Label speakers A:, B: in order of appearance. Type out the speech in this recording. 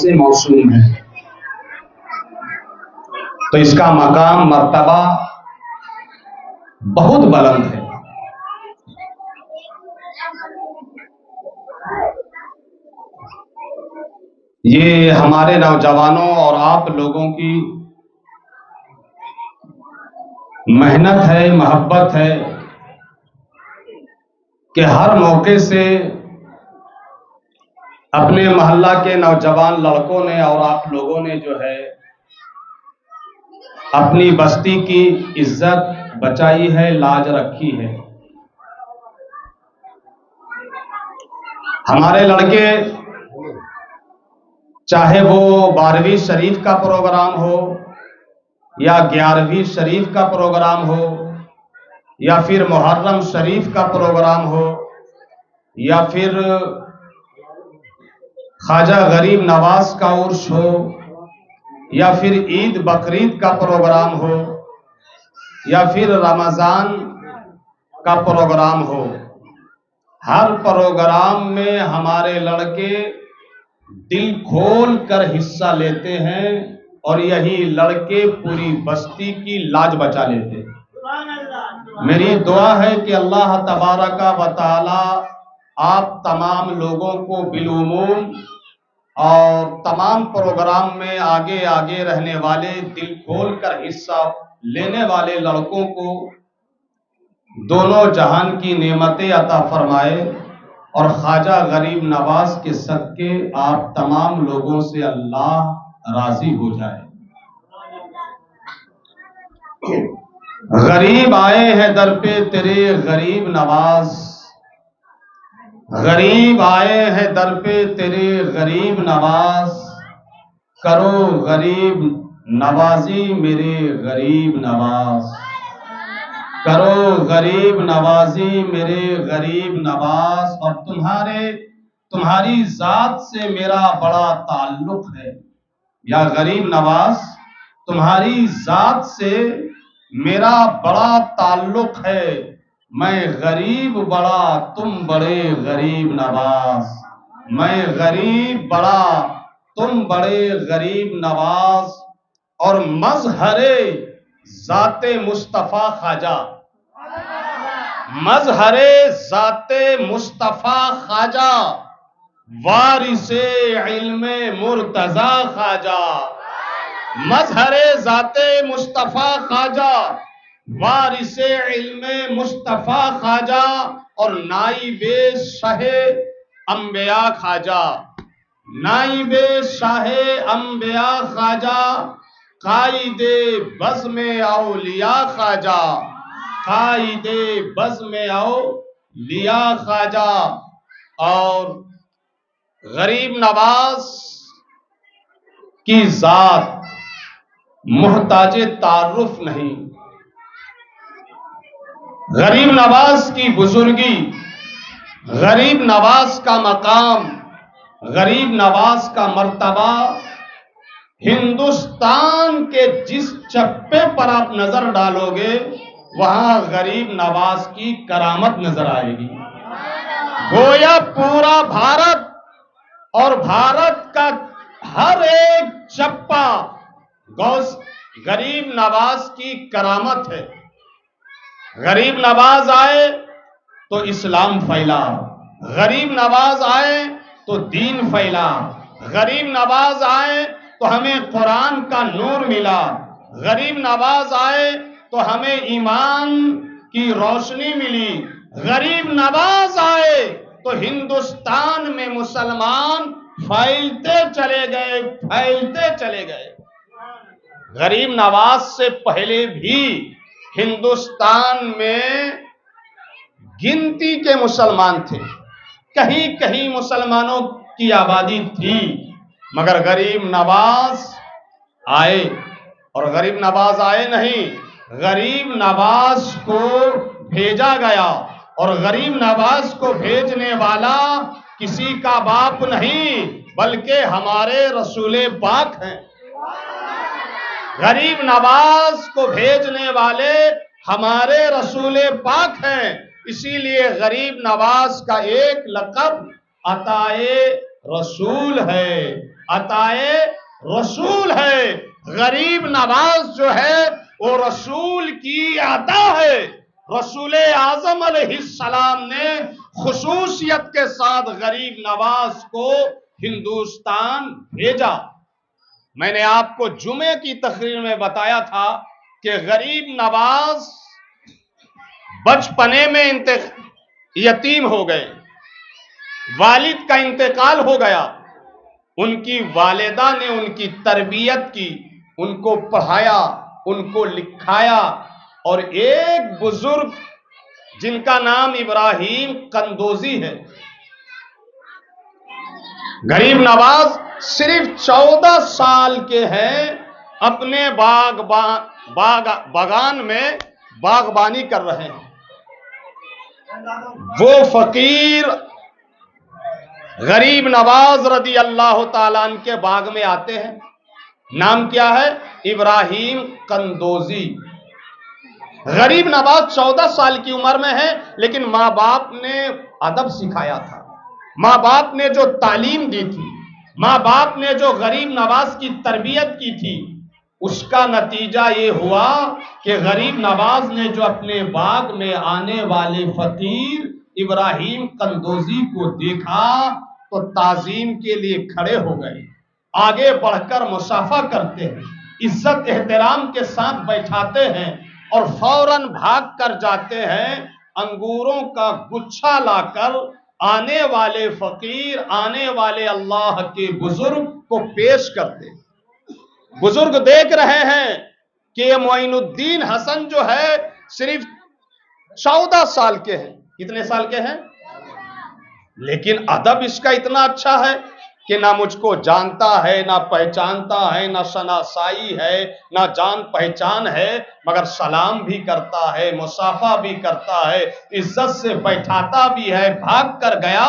A: سے موسوم ہے، تو اس کا مقام مرتبہ بہت بلند ہے۔ یہ ہمارے نوجوانوں اور آپ لوگوں کی محنت ہے، محبت ہے کہ ہر موقع سے اپنے محلہ کے نوجوان لڑکوں نے اور آپ لوگوں نے جو ہے اپنی بستی کی عزت بچائی ہے، لاج رکھی ہے۔ ہمارے لڑکے چاہے وہ 12ویں شریف کا پروگرام ہو یا 11ویں شریف کا پروگرام ہو یا پھر محرم شریف کا پروگرام ہو یا پھر خواجہ غریب نواز کا عرس ہو یا پھر عید بقرعید کا پروگرام ہو یا پھر رمضان کا پروگرام ہو، ہر پروگرام میں ہمارے لڑکے دل کھول کر حصہ لیتے ہیں اور یہی لڑکے پوری بستی کی لاج بچا لیتے ہیں۔ میری دعا ہے کہ اللہ تبارک و تعالی آپ تمام لوگوں کو بالعموم اور تمام پروگرام میں آگے آگے رہنے والے دل کھول کر حصہ لینے والے لڑکوں کو دونوں جہان کی نعمتیں عطا فرمائے، اور خواجہ غریب نواز کے صدقے آپ تمام لوگوں سے اللہ راضی ہو جائے۔ غریب آئے ہیں در پہ تیرے غریب نواز، غریب آئے ہیں در پہ تیرے غریب نواز، کرو غریب نوازی میرے غریب نواز، کرو غریب نوازی میرے غریب نواز، اور تمہاری ذات سے میرا بڑا تعلق ہے یا غریب نواز، تمہاری ذات سے میرا بڑا تعلق ہے، میں غریب بڑا تم بڑے غریب نواز، میں غریب بڑا تم بڑے غریب نواز، اور مظہر ذات مصطفیٰ خواجہ، مظہر ذات مصطفیٰ خواجہ، وارث علم مرتضیٰ خواجہ، مظہر ذات مصطفیٰ خواجہ، وارث علم مصطفیٰ خواجہ، اور نائب شاہ انبیاء خواجہ، نائب شاہ انبیاء خواجہ، قائد بزم اولیاء خواجہ، قائد بزم اولیاء خواجہ، اور غریب نواز کی ذات محتاج تعارف نہیں، غریب نواز کی بزرگی، غریب نواز کا مقام، غریب نواز کا مرتبہ ہندوستان کے جس چپے پر آپ نظر ڈالو گے وہاں غریب نواز کی کرامت نظر آئے گی۔ گویا پورا بھارت اور بھارت کا ہر ایک چپا غریب نواز کی کرامت ہے۔ غریب نواز آئے تو اسلام پھیلا، غریب نواز آئے تو دین پھیلا، غریب نواز آئے تو ہمیں قرآن کا نور ملا، غریب نواز آئے تو ہمیں ایمان کی روشنی ملی، غریب نواز آئے تو ہندوستان میں مسلمان پھیلتے چلے گئے، پھیلتے چلے گئے۔ غریب نواز سے پہلے بھی ہندوستان میں گنتی کے مسلمان تھے، کہیں کہیں مسلمانوں کی آبادی تھی، مگر غریب نواز آئے، اور غریب نواز آئے نہیں، غریب نواز کو بھیجا گیا، اور غریب نواز کو بھیجنے والا کسی کا باپ نہیں بلکہ ہمارے رسول پاک ہیں۔ غریب نواز کو بھیجنے والے ہمارے رسول پاک ہیں، اسی لیے غریب نواز کا ایک لقب عطائے رسول ہے۔ عطائے رسول ہے. غریب نواز جو ہے وہ رسول کی عطا ہے. رسول اعظم علیہ السلام نے خصوصیت کے ساتھ غریب نواز کو ہندوستان بھیجا. میں نے آپ کو جمعے کی تقریر میں بتایا تھا کہ غریب نواز بچپنے میں یتیم ہو گئے. والد کا انتقال ہو گیا. ان کی والدہ نے ان کی تربیت کی، ان کو پڑھایا، ان کو لکھایا. اور ایک بزرگ جن کا نام ابراہیم قندوزی ہے، غریب نواز صرف 14 سال کے ہیں، اپنے باغان میں باغبانی کر رہے ہیں. وہ فقیر غریب نواز رضی اللہ تعالیٰ عنہ کے باغ میں آتے ہیں. نام کیا ہے؟ ابراہیم قندوزی. غریب نواز 14 سال کی عمر میں ہے، لیکن ماں باپ نے ادب سکھایا تھا. ماں باپ نے جو تعلیم دی تھی، ماں باپ نے جو غریب نواز کی تربیت کی تھی، اس کا نتیجہ یہ ہوا کہ غریب نواز نے جو اپنے باغ میں آنے والے فقیر ابراہیم قندوزی کو دیکھا تو تعظیم کے لیے کھڑے ہو گئے. آگے بڑھ کر مصافحہ کرتے ہیں، عزت احترام کے ساتھ بیٹھاتے ہیں اور فوراً بھاگ کر جاتے ہیں. انگوروں کا گچھا لا کر آنے والے فقیر، آنے والے اللہ کے بزرگ کو پیش کرتے. بزرگ دیکھ رہے ہیں کہ یہ معین الدین حسن جو ہے صرف 14 سال کے ہیں. کتنے سال کے ہیں؟ لیکن ادب اس کا اتنا اچھا ہے کہ نہ مجھ کو جانتا ہے، نہ پہچانتا ہے، نہ شناسائی ہے، نہ جان پہچان ہے، مگر سلام بھی کرتا ہے، مصافحہ بھی کرتا ہے، عزت سے بیٹھاتا بھی ہے. بھاگ کر گیا